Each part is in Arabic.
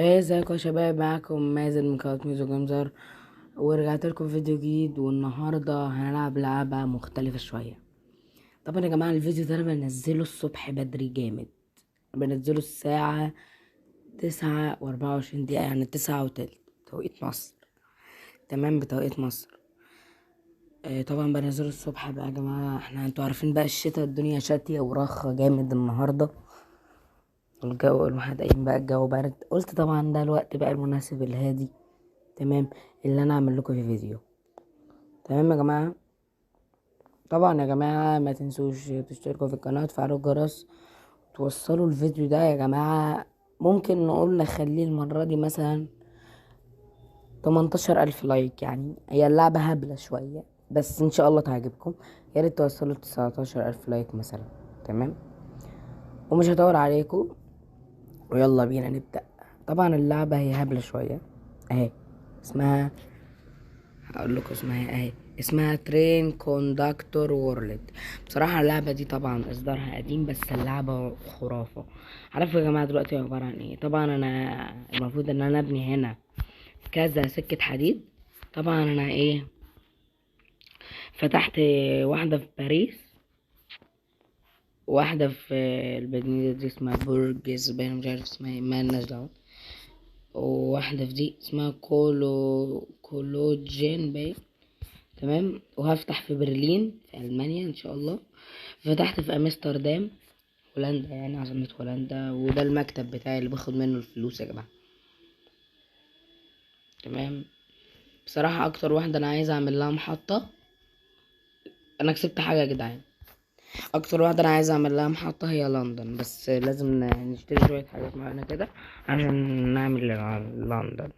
ازيكم يا شباب، معاكم مازن من قناة ميزو جيمزر. ورجعت لكم فيديو جديد، والنهارده هنلعب لعبة مختلفة شوية. طبعا يا جماعة الفيديو ده انا بنزله الصبح بدري جامد. بنزله الساعة 9:24 دقيقة، يعني 9:03 توقيت مصر. تمام، بتوقيت مصر. طبعا بنزله الصبح بقى يا جماعة. انتوا عارفين بقى الشتا، الدنيا شاتية ورخة جامد النهاردة. الجو الواحد قايم بقى، الجو برد. قلت طبعا ده الوقت بقى المناسب الهادي، تمام، اللي انا اعمل لكم في فيديو. تمام يا جماعه. طبعا يا جماعه ما تنسوش تشتركوا في القناه وتفعلوا الجرس، توصلوا الفيديو ده يا جماعه. ممكن نقول نخليه المره دي مثلا 18,000 لايك. يعني هي اللعبه هبله شويه، بس ان شاء الله تعجبكم. يا ريت توصلوا 19,000 لايك مثلا. تمام، ومش هطول عليكم، ويلا بينا نبدا. طبعا اللعبه هي هبله شويه اهي. اسمها، هقول لكم اسمها ايه اهي. اسمها ترين كوندكتور وورلد. بصراحة اللعبة دي طبعا اصدارها قديم، بس اللعبة خرافة. عارفوا يا جماعة دلوقتي عبارة عن ايه؟ طبعا انا المفروض ان انا ابني هنا كذا سكة حديد. طبعا انا ايه، فتحت واحدة في باريس، واحدة في المدينة دي اسمها برج زبانة، مش عارف اسمها ايه، مالناش دعوة. وواحدة في دي اسمها كولوجين باين. تمام، وهفتح في برلين في ألمانيا إن شاء الله. فتحت في أمستردام، هولندا، يعني عاصمة هولندا. وده المكتب بتاعي اللي باخد منه الفلوس يا جماعة. تمام. بصراحة أكتر واحدة أنا عايز أعمل لها محطة، أنا كسبت حاجة يا جدعان. أكتر واحدة أنا عايز أعمل لها محطة هي لندن، بس لازم نشتري شوية حاجات معانا كده عشان نعمل لندن.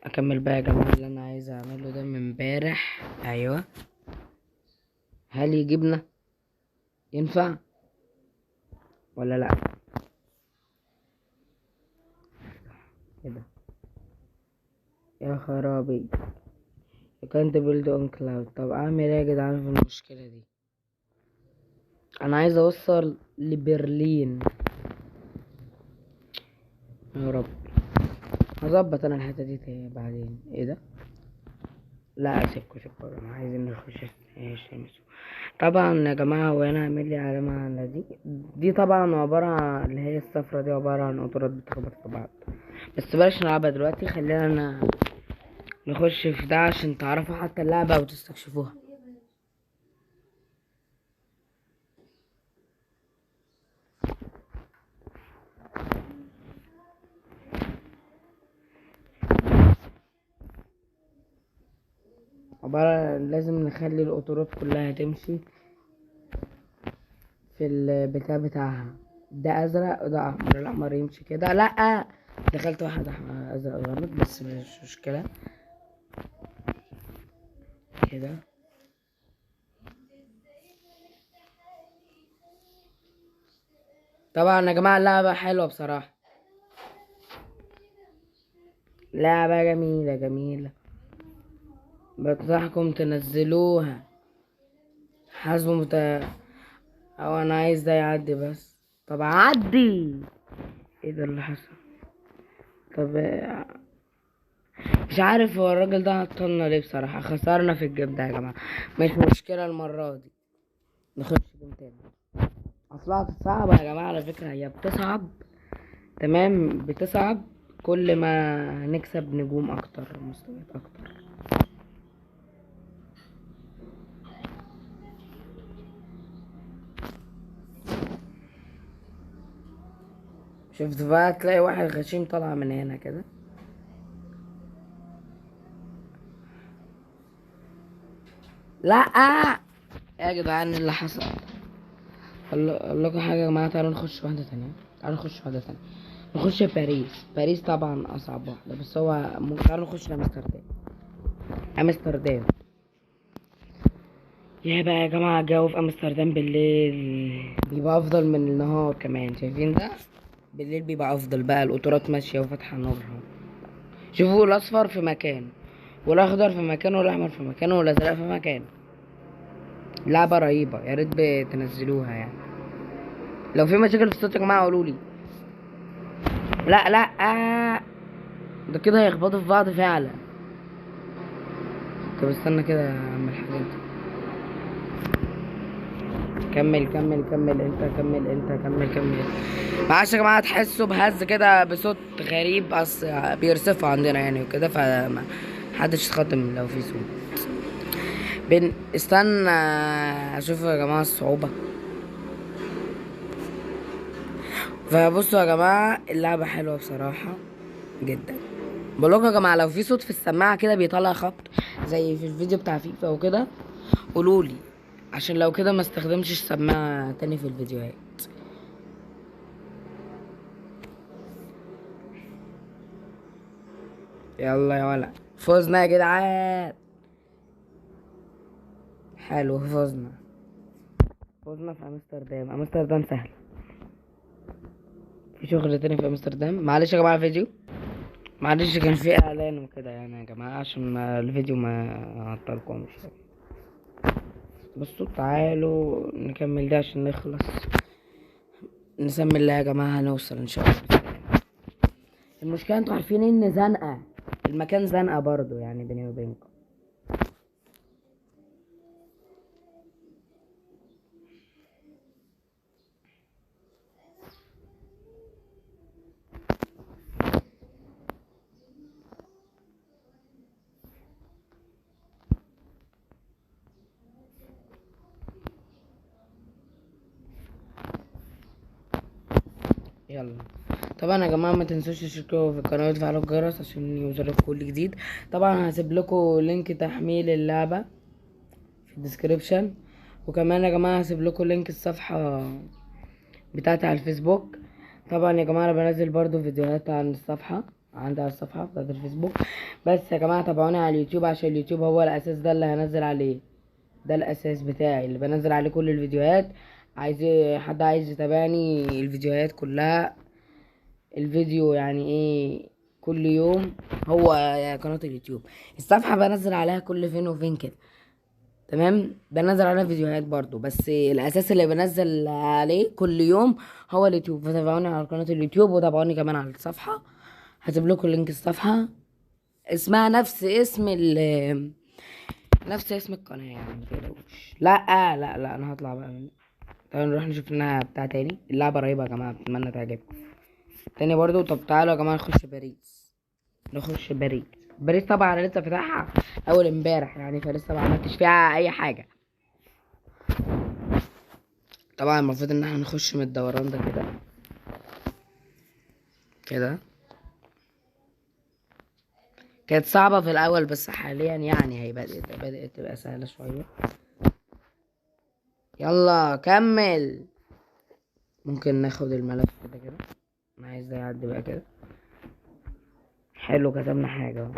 أكمل بقى يا جماعة اللي أنا عايز أعمله ده من امبارح. أيوة، هل يجيبنا؟ ينفع ولا لأ؟ كده يا خرابي. كنت بيلد اون كلاود. طب اعمل ايه يا جدعان في المشكلة دي؟ انا عايز اوصل لبرلين. يا رب هظبط انا الحتة دي تاني بعدين. ايه ده؟ لا سيبكوا يا جماعة، عايزين نخش الشمس. طبعا يا جماعة، وانا اعمل لي علامة على دي طبعا عبارة عن اللي هي الصفرة دي، عبارة عن قطرات بتخبط في بعض. بس بلاش نلعبها دلوقتي، خلينا نخش في ده عشان تعرفوا حتى اللعبة وتستكشفوها. عبارة لازم نخلي القطارات كلها تمشي في البتاع بتاعها. ده ازرق وده احمر. الاحمر يمشي كده. لا، دخلت واحد ازرق غلط، بس مش مشكلة. كده طبعا يا جماعة اللعبة حلوة بصراحة، لعبة جميلة جميلة. بنصحكم تنزلوها. حسب او انا عايز ده يعدي بس. طب عدي. ايه ده اللي حصل؟ طب مش عارف هو الراجل ده عطلنا ليه بصراحة. خسرنا في الجيم ده يا جماعة، مش مشكلة المرة دي. نخش جيم تاني. اصلها صعبة يا جماعة على فكرة، هي بتصعب. تمام، بتصعب كل ما نكسب نجوم اكتر، مستويات اكتر. شفت بقى، تلاقي واحد غشيم طالع من هنا كده. لا يا جدعان اللي حصل. اقول لكم حاجة يا جماعة، تعالوا نخش واحدة تانية. تعالوا نخش واحدة تانية. نخش باريس. باريس طبعا اصعب واحدة، بس هو تعالوا نخش امستردام. امستردام. يا بقى يا جماعة، الجو في امستردام بالليل بيبقى افضل من النهار كمان. شايفين ده؟ بالليل بيبقى افضل بقى، القطورات ماشية وفاتحة نورها. شوفوا الاصفر في مكان، والاخضر في مكان، والاحمر في مكان، والازرق في مكان. لعبة رهيبة، يا ريت بتنزلوها يعني. لو في مشاكل في الصوت يا جماعة قولولي. لا ده كده هيخبطوا في بعض فعلا. طب استنى كده يا عم الحاجات دي. كمل كمل كمل انت، كمل انت، كمل كمل. معلش يا جماعه، تحسوا بهز كده بصوت غريب، اصل بيرصفوا عندنا يعني وكده، فما حدش يتخضم لو في صوت. استنى اشوف يا جماعه الصعوبه. فبصوا يا جماعه، اللعبه حلوه بصراحه جدا. بقولكوا يا جماعه، لو في صوت في السماعه كده بيطلع خبط زي في الفيديو بتاع فيفا وكده، قولولي، عشان لو كده ما استخدمش السماعه تاني في الفيديوهات. يلا يا ولد، فوزنا يا جدعان. حلو، فوزنا في امستردام. امستردام سهل. في شغل تاني في امستردام. معلش يا جماعه الفيديو، معلش كان في اعلان وكده يعني يا جماعه، عشان ما الفيديو ما عطلكمش. بصوا تعالوا نكمل ده عشان نخلص. نسمي الله يا جماعه، هنوصل ان شاء الله. المشكله انتوا عارفين ان زنقه المكان، زنقه برضو يعني بيني وبينكم. يلا طبعا يا جماعه، ما تنسوش تشتركوا في القناه وتفعلوا الجرس عشان يوصلكوا كل جديد. طبعا هسيب لكم لينك تحميل اللعبه في الديسكريبشن، وكمان يا جماعه هسيب لكم لينك الصفحه بتاعتي على الفيسبوك. طبعا يا جماعه انا بنزل برضو فيديوهات عن الصفحه، عندي على الصفحه بتاعت الفيسبوك. بس يا جماعه تابعوني على اليوتيوب، عشان اليوتيوب هو الاساس، ده اللي هنزل عليه، ده الاساس بتاعي اللي بنزل عليه كل الفيديوهات. عايز حد عايز يتابعني الفيديوهات كلها، الفيديو يعني ايه، كل يوم، هو قناة اليوتيوب. الصفحة بنزل عليها كل فين وفين كده، تمام. بنزل عليها فيديوهات برضو، بس الاساس اللي بنزل عليه كل يوم هو اليوتيوب. فتابعوني على قناة اليوتيوب، وتابعوني كمان على الصفحة. هسيب لكم لينك الصفحة، اسمها نفس اسم القناة يعني، متقلقوش. لا انا هطلع بقى تعالوا نروح نشوف لنا بتاع تاني. اللعبة رهيبة يا جماعة، اتمنى تعجبكم. تاني برضو. طب تعالوا يا جماعة نخش باريس. باريس طبعا انا لسه فاتحها اول امبارح يعني، فلسه ما عملتش فيها اي حاجة. طبعا المفروض ان احنا نخش من الدوران ده كده كده. كانت صعبة في الاول، بس حاليا يعني هي بدأت تبقى سهلة شوية. يلا كمل. ممكن ناخد الملف كده كده، انا عايز ده يعدي بقى كده. حلو، كتبنا حاجة اهو.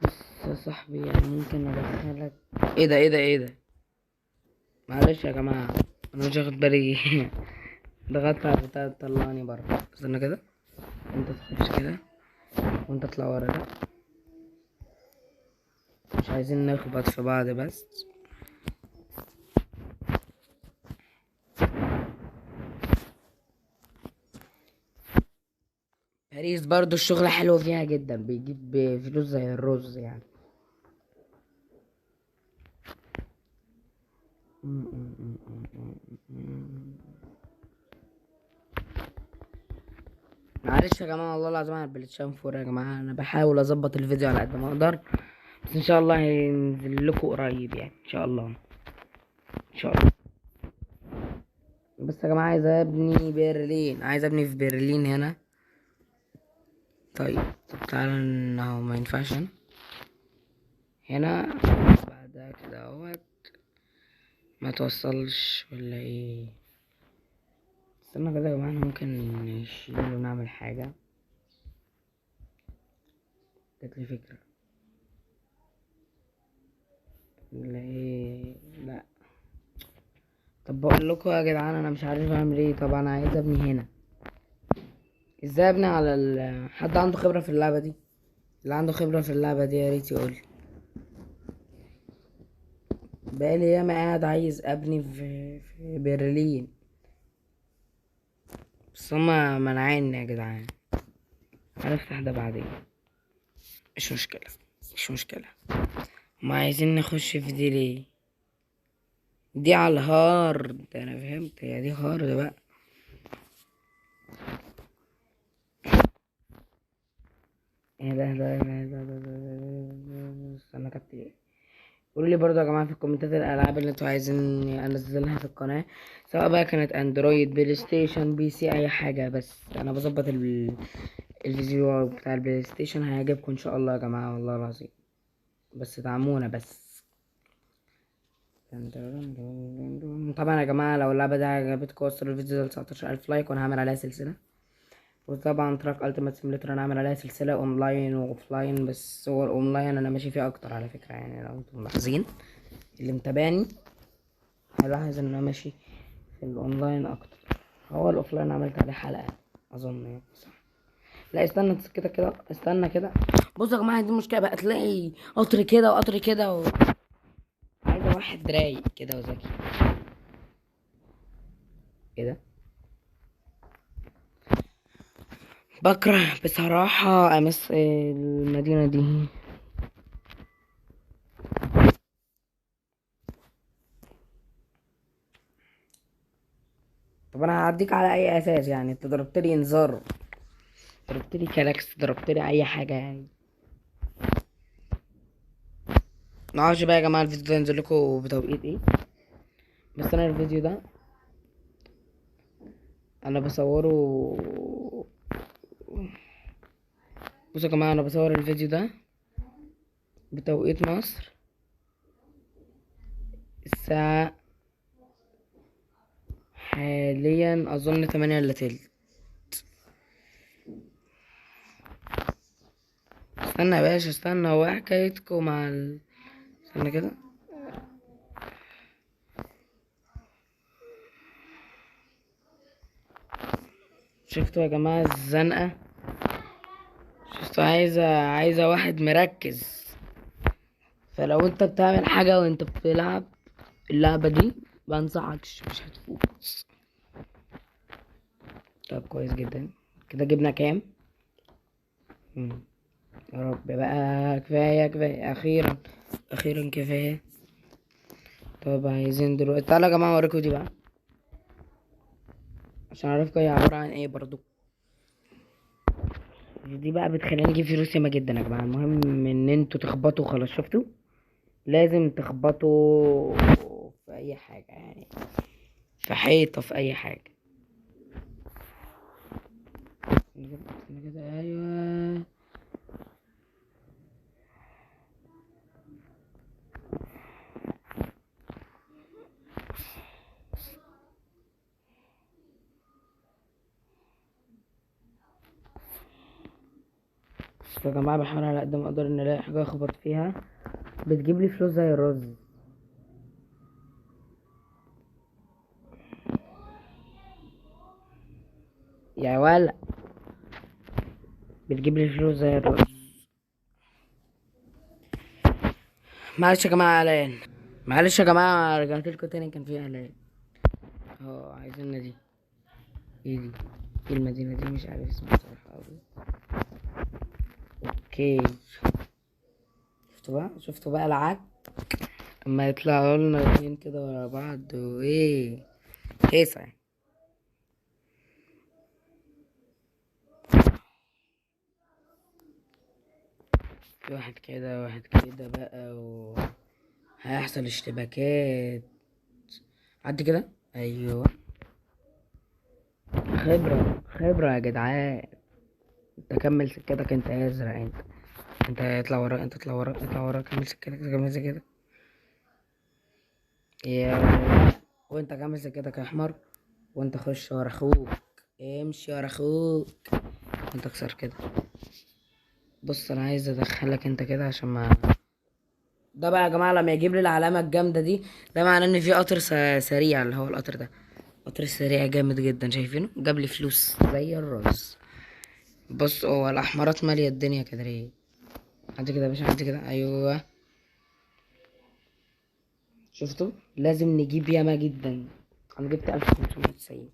بص يا صاحبي، يعني ممكن ندخلك. ايه ده. معلش يا جماعة، انا مش واخد بالي. ضغطت على البتاع طلعني بره. استنى كده، انت تخش كده وانت اطلع ورا ده. مش عايزين نخبط في بعض بس. باريس برضو الشغل حلو فيها جدا، بيجيب فلوس زي الرز يعني. معلش يا جماعة، والله العظيم على البلتشان فور يا جماعة، انا بحاول اظبط الفيديو على قد ما اقدر، بس ان شاء الله هينزل لكم قريب يعني، ان شاء الله ان شاء الله. بس يا جماعة عايز ابني برلين، عايز ابني في برلين هنا. طيب طب تعالى اهو، ما ينفعش هنا بعد كده اهوت. ما توصلش ولا ايه؟ استنى كده يا جماعة، احنا ممكن نشيل ونعمل حاجة. جاتلي فكرة. ولا ايه؟ لا. طب بقول لكم يا جدعان، انا مش عارف اعمل ايه. طب انا عايز ابني هنا. ازاي ابني على حد عنده خبرة في اللعبة دي؟ اللي عنده خبرة في اللعبة دي يا ريت يقولي. بقالي ياما قاعد عايز ابني في برلين، بس هما منعاني يا جدعان. هنفتح ده بعدين، مش مشكلة مش مشكلة. ما عايزين نخش في دي ليه؟ دي على الهارد، انا فهمت، هي دي هارد بقى. ايه ده استنى كانت ايه؟ قولوا لي برضه يا جماعه في الكومنتات الالعاب اللي انتوا عايزين انزلها في القناه، سواء بقى كانت اندرويد، بلاي ستيشن، بي سي، اي حاجه. بس انا بظبط الفيديو بتاع البلاي ستيشن، هيعجبكم ان شاء الله يا جماعه والله العظيم، بس دعمونا بس. طبعا يا جماعه لو اللعبه دي عجبتكم وصلوا الفيديو ده 19000 لايك وانا هعمل عليها سلسله. وطبعا تراك التيمت سيميليتر انا عامل عليها سلسله اونلاين واوفلاين، بس هو الاونلاين انا ماشي فيه اكتر على فكره، يعني لو انتم ملاحظين اللي متابعني هلاحظ ان انا ماشي في الاونلاين اكتر. هو الاوفلاين عملت عليه حلقه اظن يعني، صح؟ لا استنى كده كده، استنى كده. بصوا يا جماعه دي المشكله بقى، تلاقي قطر كده وقطر كده عايزه واحد رايق كده وذكي. ايه ده؟ بكره بصراحه امس المدينه دي. طب انا هعديك على اي اساس يعني؟ انت ضربت لي انذار، ضربت لي كلاكس، ضربت لي اي حاجه يعني. معرفش بقى يا جماعه الفيديو ده ينزل لكم بتوقيت ايه، بس انا الفيديو ده انا بصوره. بصوا يا جماعه انا بصور الفيديو ده بتوقيت مصر الساعه حاليا اظن 8 الا تلت. استنى يا باشا استنى، هو إيه حكايتكم مع استنى كده. شفتوا يا جماعه الزنقه؟ شفتوا؟ عايزه واحد مركز. فلو انت بتعمل حاجه وانت بتلعب اللعبه دي بنصحكش، مش هتفوز. طب كويس جدا. كده جبنا كام؟ مم. يا رب بقى، كفايه كفايه، اخيرا اخيرا كفايه. طب عايزين دلوقتي، تعالوا يا جماعه اوريكم دي بقى عشان اعرفكم هي عباره عن ايه برضو. دي بقى بتخليني اجيب فلوس ياما جدا يا جماعه. المهم ان انتوا تخبطوا خلاص، شفتوا؟ لازم تخبطوا في اي حاجه يعني، في حيطه، في اي حاجه. استنى كده، ايوه. يا جماعه بحاول على قد ما اقدر ان الاقي حاجه اخبط فيها بتجيب لي فلوس زي الرز. يا ولا بتجيب لي فلوس زي الرز. معلش يا جماعه اعلان، معلش يا جماعه رجعت لكم تاني، كان في اعلان. عايزيننا دي. ايه دي؟ ايه المدينه دي؟ مش عارف اسمها صراحه اوي. اوكي. شفتوا بقى العك اما يطلعوا لنا اتنين كده ورا بعض وايه هيصة يعني. في واحد كده واحد كده بقى هيحصل اشتباكات. عدي كده، ايوه. خبرة خبرة يا جدعان. انت كمل سكتك، انت يا ازرق انت اطلع ورا، انت اطلع ورا، اطلع ورا، كمل سكتك، كمل سكتك يا، وانت كمل سكتك يا احمر. وانت خش ورا اخوك، امشي ورا اخوك، وانت اكسر كده. بص انا عايز ادخلك انت كده عشان ما، ده بقى يا جماعه لما يجيب لي العلامه الجامده دي، ده معناه ان في قطر سريع، اللي هو القطر ده قطر سريع جامد جدا. شايفينه؟ جاب لي فلوس زي الرز. بص هو الاحمرات ماليه الدنيا كده ليه؟ عدي كده يا باشا، عدي كده، ايوه. شفتوا؟ لازم نجيب ياما جدا. انا جبت 1590.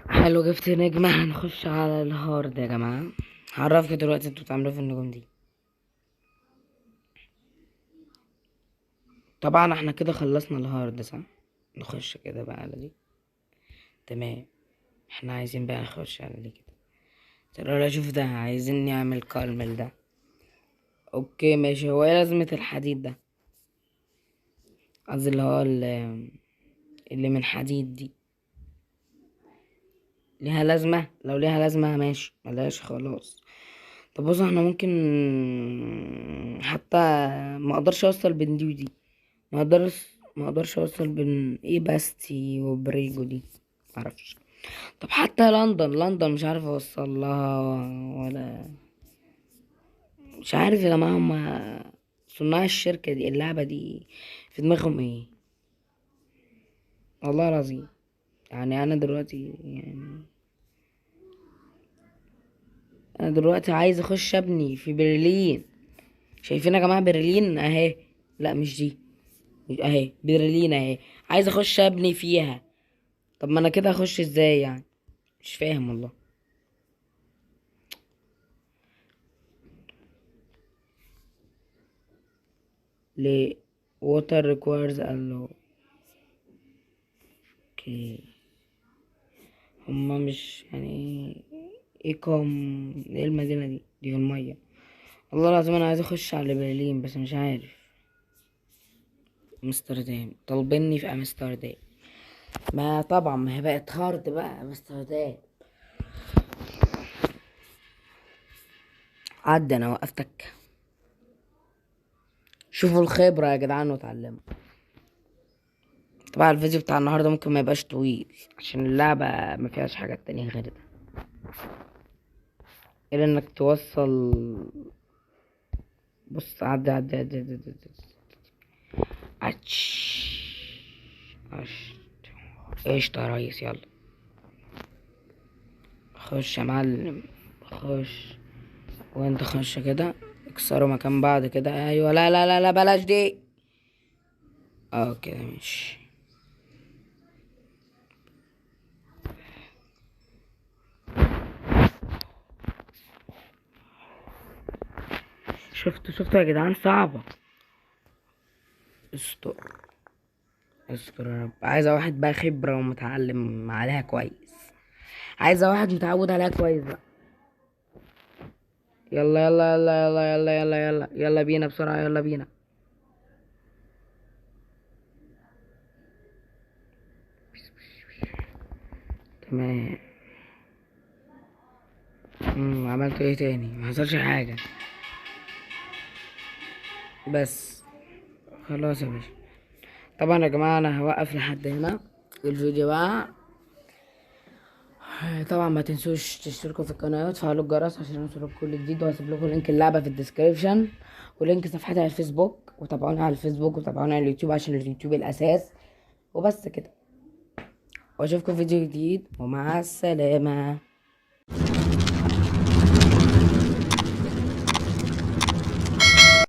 حلو، جبت نجمة. هنخش على الهارد يا جماعة. هعرفك دلوقتي انتوا بتعملوا في النجوم دي. طبعا احنا كده خلصنا الهارد صح. نخش كده بقى على دي. تمام. احنا عايزين بقى نخش على دي كده. ترى اشوف ده، عايزين نعمل كارمل ده. اوكي ماشي. هو ايه لازمة الحديد ده؟ قصدي اللي هو اللي من حديد دي ليها لازمة؟ لو ليها لازمة ماشي، ملهاش خلاص. طب بص، احنا ممكن حتى ما اقدرش اوصل بين دي ودي. ما اقدرش اوصل بين ايه باستي وبريجو دي. معرفش. طب حتى لندن مش عارف اوصل لها ولا. مش عارف يا جماعة، هما صناع الشركة دي اللعبة دي في دماغهم ايه؟ والله العظيم. يعني انا دلوقتي عايز اخش ابني في برلين. شايفين يا جماعة برلين اهي؟ لا مش دي. اهي برلين اهي. عايز اخش ابني فيها. طب ما انا كده اخش ازاي يعني؟ مش فاهم والله. ليه water requires allow. اوكي. هما مش يعني ايه ايه المدينة دي في المية. والله العظيم انا عايز اخش على برلين بس مش عارف. امستردام طالبيني في امستردام. ما طبعا ما هي بقت هارد بقى امستردام. عدي انا وقفتك. شوفوا الخبرة يا جدعان واتعلموا. طبعا الفيديو بتاع النهارده ممكن ما يبقاش طويل عشان اللعبة ما فيهاش حاجات تانية غير ده، غير انك توصل. بص عدي. عش عش. قشطة يا ريس، يلا خش يا معلم. خش. وانت خش كده. اكسروا مكان بعض كده. ايوه، لا بلاش دي. اه كده ماشي. شفتوا يا جدعان؟ صعبة. استر. استر يا رب. عايزة واحد بقى خبرة ومتعلم عليها كويس. عايزة واحد متعود عليها كويس بقى. يلا بينا بسرعة، يلا بينا. تمام. عملت ايه تاني؟ ما حصلش حاجة. بس خلاص يا باشا. طبعا يا جماعة انا هوقف لحد هنا الفيديو بقى. طبعا ما تنسوش تشتركوا في القناة وتفعلوا الجرس عشان يوصلكوا كل جديد، وهسيب لكم لينك اللعبة في الديسكريبشن ولينك صفحتي على الفيسبوك. وتابعوني على الفيسبوك وتابعوني على اليوتيوب عشان اليوتيوب الاساس. وبس كده. واشوفكم في فيديو جديد ومع السلامة.